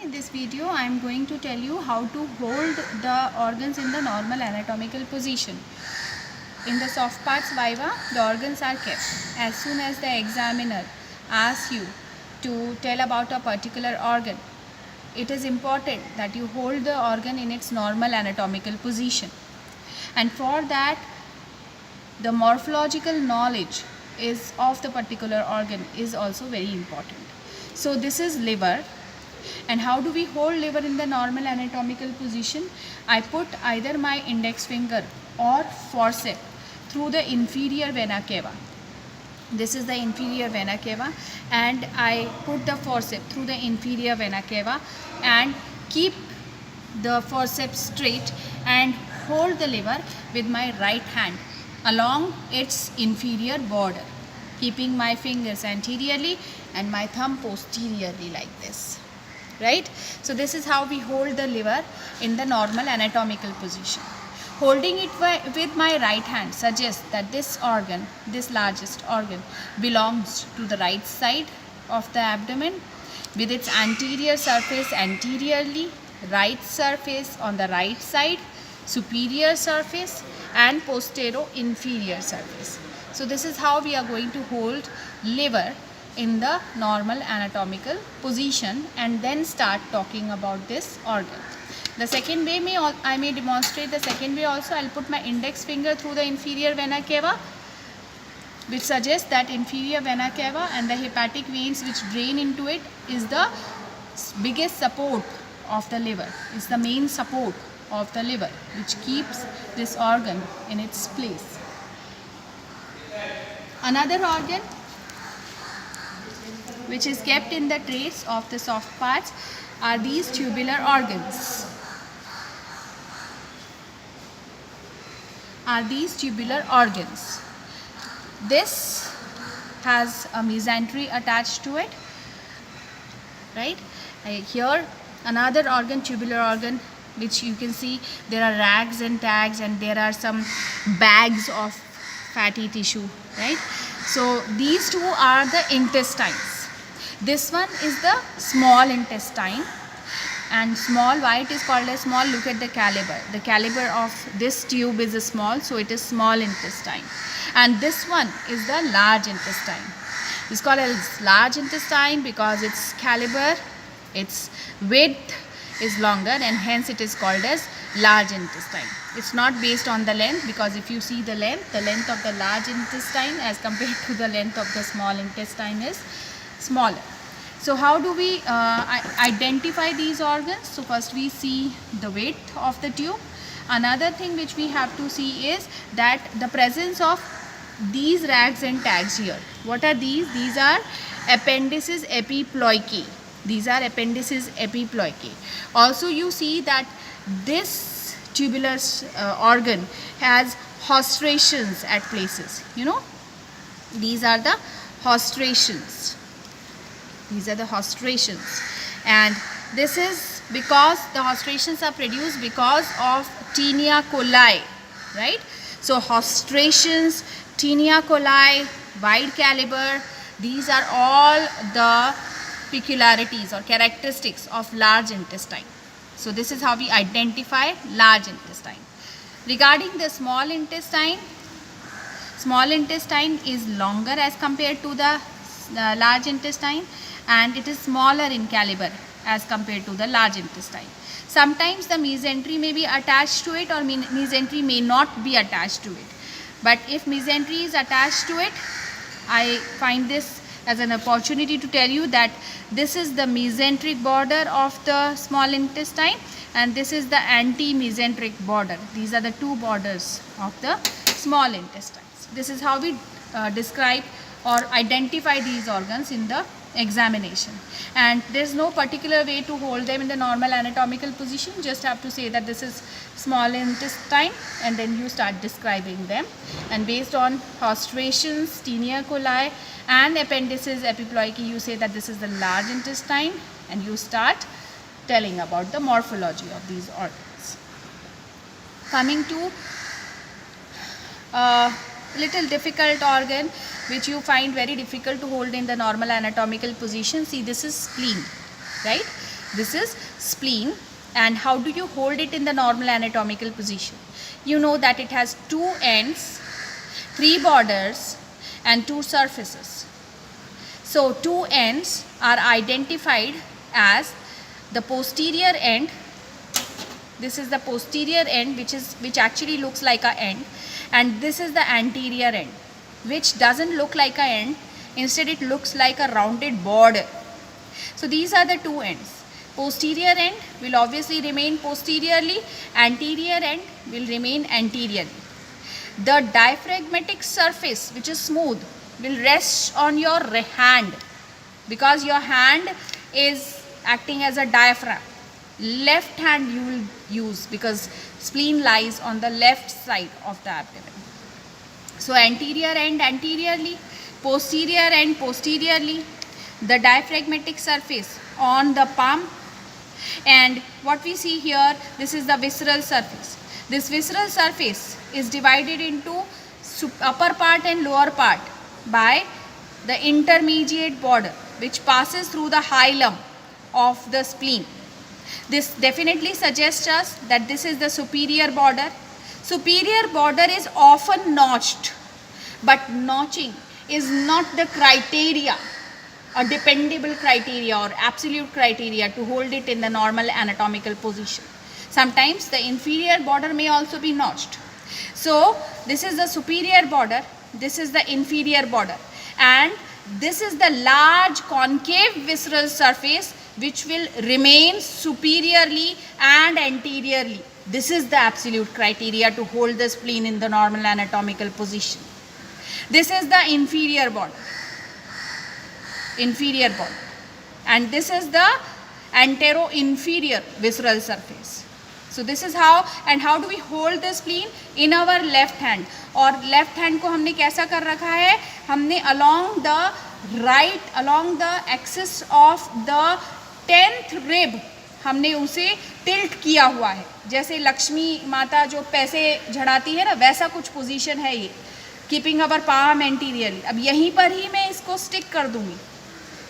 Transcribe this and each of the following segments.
In this video, I am going to tell you how to hold the organs in the normal anatomical position. In the soft parts viva, the organs are kept. As soon as the examiner asks you to tell about a particular organ, it is important that you hold the organ in its normal anatomical position. And for that, the morphological knowledge is of the particular organ is also very important. So this is liver. And how do we hold liver in the normal anatomical position? I put either my index finger or forceps through the inferior vena cava. This is the inferior vena cava, and I put the forceps through the inferior vena cava and keep the forceps straight and hold the liver with my right hand along its inferior border, keeping my fingers anteriorly and my thumb posteriorly like this. Right? So this is how we hold the liver in the normal anatomical position. Holding it with my right hand suggests that this organ, this largest organ, belongs to the right side of the abdomen with its anterior surface anteriorly, right surface on the right side, superior surface and posterior inferior surface. So this is how we are going to hold liver in the normal anatomical position and then start talking about this organ. The second way I may demonstrate the second way also. I'll put my index finger through the inferior vena cava, which suggests that inferior vena cava and the hepatic veins which drain into it is the biggest support of the liver, is the main support of the liver which keeps this organ in its place. Another organ which is kept in the trays of the soft parts are these tubular organs. This has a mesentery attached to it, right? Here another organ, tubular organ, which you can see there are rags and tags and there are some bags of fatty tissue, right? So these two are the intestines. This one is the small intestine, and small, why it is called as small? Look at the caliber. The caliber of this tube is small, so it is small intestine. And this one is the large intestine. It's called as large intestine because its caliber, its width is longer, and hence it is called as large intestine. It's not based on the length, because if you see the length of the large intestine as compared to the length of the small intestine is smaller. So how do we identify these organs? So first we see the width of the tube. Another thing which we have to see is that the presence of these rags and tags here. What are these? These are appendices epiploicae. These are appendices epiploicae. Also you see that this tubular organ has hostrations at places. You know, these are the hostrations. These are the hostrations, and this is because the hostrations are produced because of Taenia coli, right? So hostrations, Taenia coli, wide caliber, these are all the peculiarities or characteristics of large intestine. So this is how we identify large intestine. Regarding the small intestine is longer as compared to the large intestine, and it is smaller in caliber as compared to the large intestine. Sometimes the mesentery may be attached to it, or mesentery may not be attached to it. But if mesentery is attached to it, I find this as an opportunity to tell you that this is the mesenteric border of the small intestine, and this is the anti-mesenteric border. These are the two borders of the small intestines. This is how we describe or identify these organs in the examination, and there is no particular way to hold them in the normal anatomical position. Just have to say that this is small intestine, and then you start describing them, and based on hostrations, Taenia coli and appendices epiploicae, you say that this is the large intestine, and you start telling about the morphology of these organs. Coming to little difficult organ which you find very difficult to hold in the normal anatomical position. See, this is spleen, right? This is spleen. And how do you hold it in the normal anatomical position? You know that it has two ends, three borders and two surfaces. So two ends are identified as the posterior end. This is the posterior end, which actually looks like a end, and this is the anterior end, which doesn't look like a end. Instead, it looks like a rounded border. So these are the two ends. Posterior end will obviously remain posteriorly, anterior end will remain anteriorly. The diaphragmatic surface, which is smooth, will rest on your hand, because your hand is acting as a diaphragm. Left hand you will use, because spleen lies on the left side of the abdomen. So anterior end anteriorly, posterior end posteriorly, the diaphragmatic surface on the palm. And what we see here, this is the visceral surface. This visceral surface is divided into upper part and lower part by the intermediate border, which passes through the hilum of the spleen. This definitely suggests us that this is the superior border. Superior border is often notched, but notching is not the criteria, a dependable criteria or absolute criteria to hold it in the normal anatomical position. Sometimes the inferior border may also be notched. So this is the superior border, this is the inferior border, and this is the large concave visceral surface which will remain superiorly and anteriorly. This is the absolute criteria to hold the spleen in the normal anatomical position. This is the inferior border. And this is the antero-inferior visceral surface. So this is how, and how do we hold the spleen? In our left hand. और left hand को हमने कैसा कर रखा है? हमने along the axis of the 10th rib हमने उसे टिल्ट किया हुआ है. जैसे लक्ष्मी माता जो पैसे झड़ाती है ना, वैसा कुछ पोजीशन है ये. कीपिंग अवर पाम एंटीरियरली. अब यहीं पर ही मैं इसको स्टिक कर दूंगी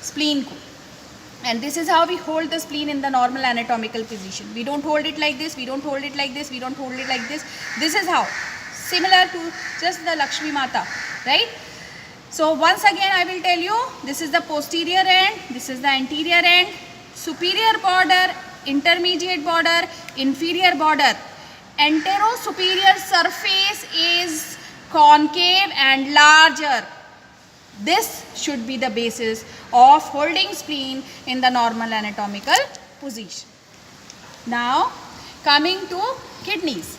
spleen को. And this is how we hold the spleen in the normal anatomical position. We don't hold it like this, we don't hold it like this, we don't hold it like this. This is how. Similar to just the Lakshmi Mata, right? So once again I will tell you, this is the posterior end, this is the anterior end, superior border, intermediate border, inferior border. Antero-superior surface is concave and larger. This should be the basis of holding spleen in the normal anatomical position. Now coming to kidneys.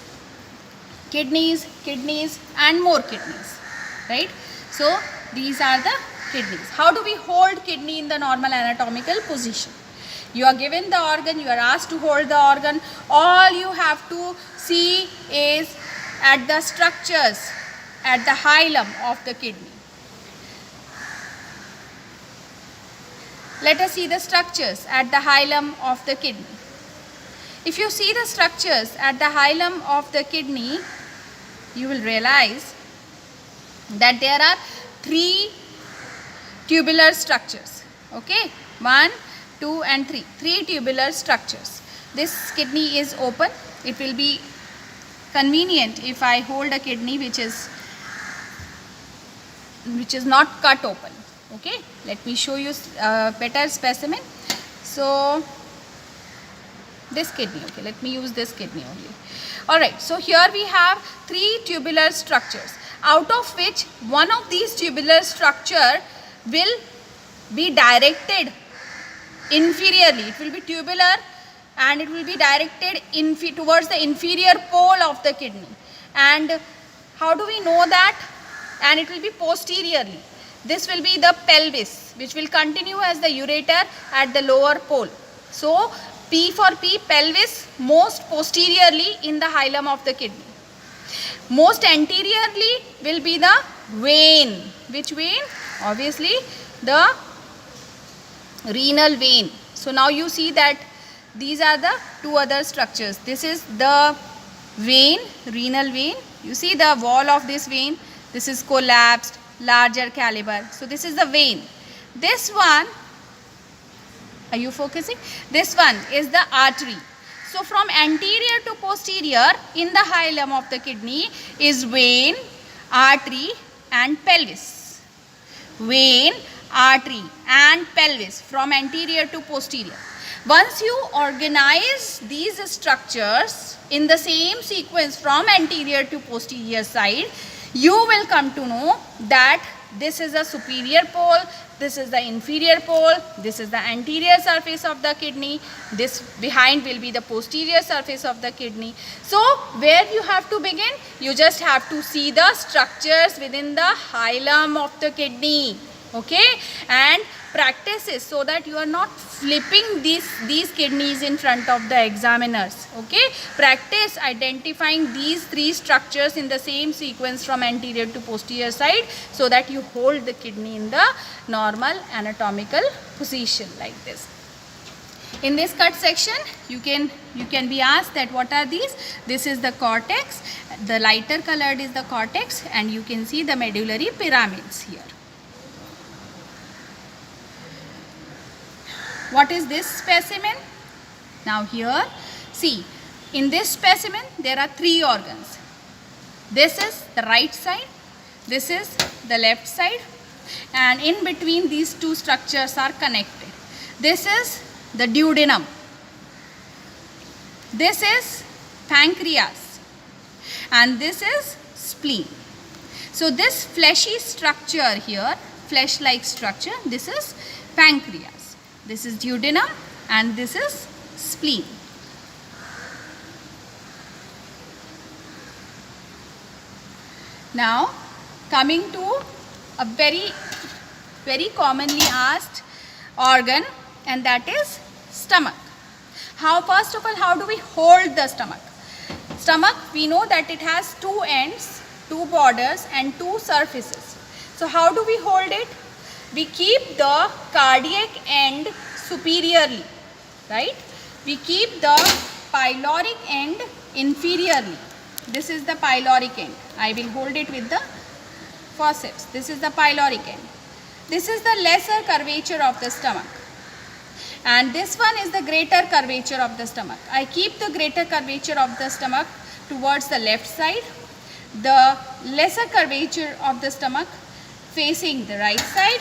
Kidneys and more kidneys, right? So these are the kidneys. How do we hold kidney in the normal anatomical position? You are given the organ, you are asked to hold the organ. All you have to see is at the structures at the hilum of the kidney. Let us see the structures at the hilum of the kidney. If you see the structures at the hilum of the kidney, you will realize that there are three tubular structures. Okay, 1, 2 and 3. Three tubular structures. This kidney is open. It will be convenient if I hold a kidney which is not cut open. Okay, let me show you a better specimen. So this kidney, okay, let me use this kidney only. Alright, so here we have three tubular structures, out of which one of these tubular structure will be directed inferiorly. It will be tubular and it will be directed towards the inferior pole of the kidney. And how do we know that? And it will be posteriorly. This will be the pelvis, which will continue as the ureter at the lower pole. So P for P, pelvis, most posteriorly in the hilum of the kidney. Most anteriorly will be the vein. Which vein? Obviously the renal vein. So now you see that these are the two other structures. This is the vein, renal vein. You see the wall of this vein. This is collapsed, larger caliber. So this is the vein. This one Are you focusing? This one is the artery. So from anterior to posterior in the hilum of the kidney is vein, artery and pelvis. Vein, artery and pelvis from anterior to posterior. Once you organize these structures in the same sequence from anterior to posterior side, you will come to know that this is the superior pole, this is the inferior pole, this is the anterior surface of the kidney, this behind will be the posterior surface of the kidney. So where you have to begin? You just have to see the structures within the hilum of the kidney, okay, and practice it so that you are not flipping these kidneys in front of the examiners, okay. Practice identifying these three structures in the same sequence from anterior to posterior side so that you hold the kidney in the normal anatomical position like this. In this cut section you can be asked that what are these? This is the cortex, the lighter colored is the cortex, and you can see the medullary pyramids here. What is this specimen? Now here, see, in this specimen there are three organs. This is the right side, this is the left side, and in between these two structures are connected. This is the duodenum. This is pancreas, and this is spleen. So this fleshy structure here, flesh-like structure, this is pancreas. This is duodenum and this is spleen. Now coming to a very commonly asked organ, and that is stomach. First of all, how do we hold the stomach? Stomach, we know that it has two ends, two borders and two surfaces. So how do we hold it? We keep the cardiac end superiorly, right? We keep the pyloric end inferiorly. This is the pyloric end. I will hold it with the forceps. This is the pyloric end. This is the lesser curvature of the stomach. And this one is the greater curvature of the stomach. I keep the greater curvature of the stomach towards the left side. The lesser curvature of the stomach facing the right side.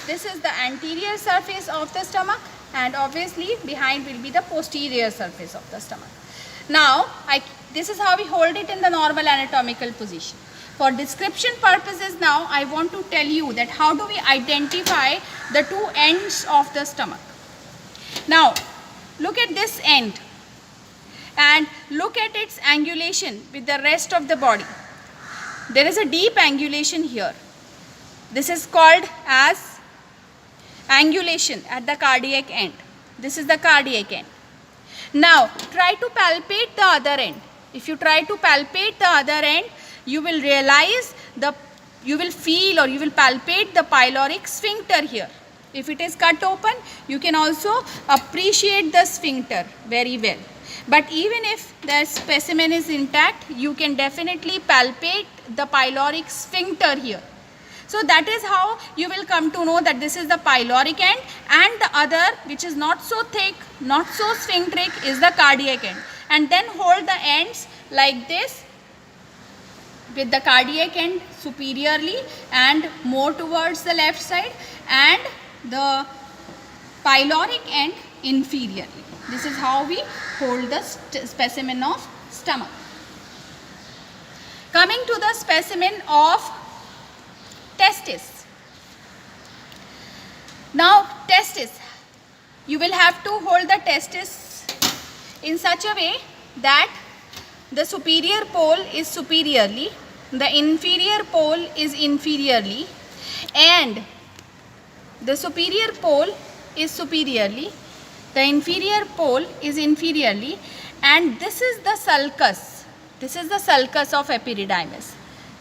This is the anterior surface of the stomach, and obviously behind will be the posterior surface of the stomach. Now, this is how we hold it in the normal anatomical position. For description purposes now, I want to tell you that how do we identify the two ends of the stomach. Now, look at this end and look at its angulation with the rest of the body. There is a deep angulation here. This is called as angulation at the cardiac end. This is the cardiac end. Now try to palpate the other end. If you try to palpate the other end, you will realize you will feel or you will palpate the pyloric sphincter here. If it is cut open, you can also appreciate the sphincter very well. But even if the specimen is intact, you can definitely palpate the pyloric sphincter here. So that is how you will come to know that this is the pyloric end, and the other, which is not so thick, not so sphincteric, is the cardiac end. And then hold the ends like this with the cardiac end superiorly and more towards the left side, and the pyloric end inferiorly. This is how we hold the specimen of stomach. Coming to the specimen of testis. Now testis, you will have to hold the testis in such a way that the superior pole is superiorly, the inferior pole is inferiorly, and the superior pole is superiorly, the inferior pole is inferiorly, and this is the sulcus. This is the sulcus of epididymis,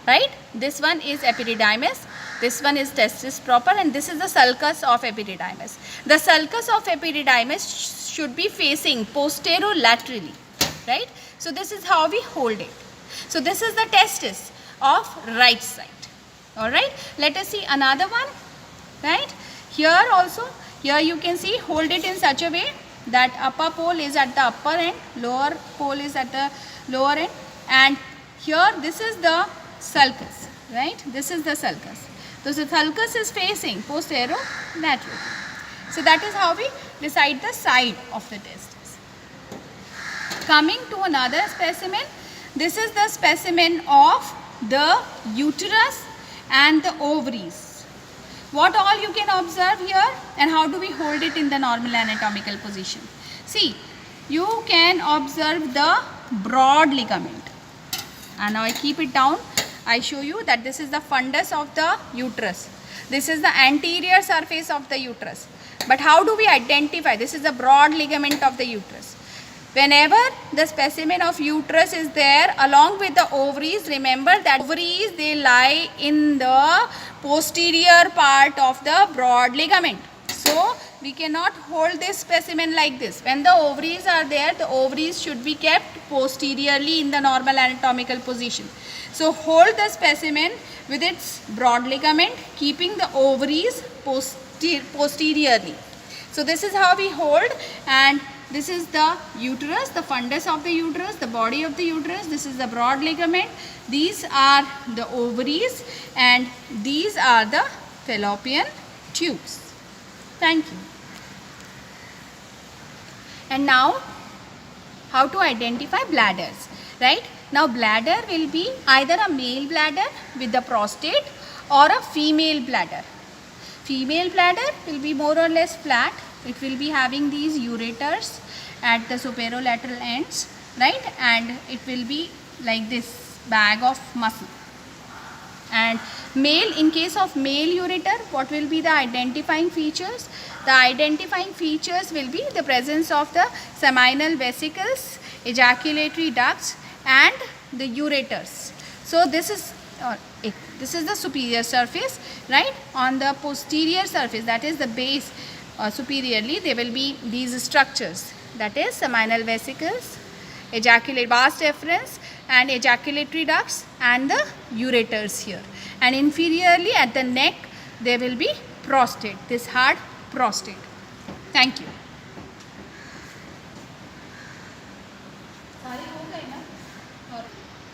right? This one is epididymis, this one is testis proper, and this is the sulcus of epididymis. The sulcus of epididymis should be facing posterolaterally, right? So this is how we hold it. So this is the testis of right side. Alright, let us see another one, right? Here also, Here you can see, hold it in such a way that upper pole is at the upper end, lower pole is at the lower end, and here this is the sulcus, right? This is the sulcus. So the sulcus is facing posterolateral. So that is how we decide the side of the testis. Coming to another specimen, this is the specimen of the uterus and the ovaries. What all you can observe here, and how do we hold it in the normal anatomical position? See, you can observe the broad ligament. And now I keep it down. I show you that this is the fundus of the uterus. This is the anterior surface of the uterus. But how do we identify? This is the broad ligament of the uterus. Whenever the specimen of uterus is there along with the ovaries, remember that ovaries, they lie in the posterior part of the broad ligament. So we cannot hold this specimen like this. When the ovaries are there, the ovaries should be kept posteriorly in the normal anatomical position. So hold the specimen with its broad ligament, keeping the ovaries posteriorly. So this is how we hold, and this is the uterus, the fundus of the uterus, the body of the uterus. This is the broad ligament. These are the ovaries, and these are the fallopian tubes. Thank you. And now, how to identify bladders, right? Now bladder will be either a male bladder with the prostate or a female bladder. Female bladder will be more or less flat. It will be having these ureters at the superolateral ends, right? And it will be like this bag of muscle. And male, in case of male ureter, what will be the identifying features? The identifying features will be the presence of the seminal vesicles, ejaculatory ducts, and the ureters. So this is the superior surface, right? On the posterior surface, that is the base, superiorly, there will be these structures, that is seminal vesicles, vas deferens, and ejaculatory ducts, and the ureters here. And inferiorly at the neck, there will be prostate, this hard prostate. Thank you.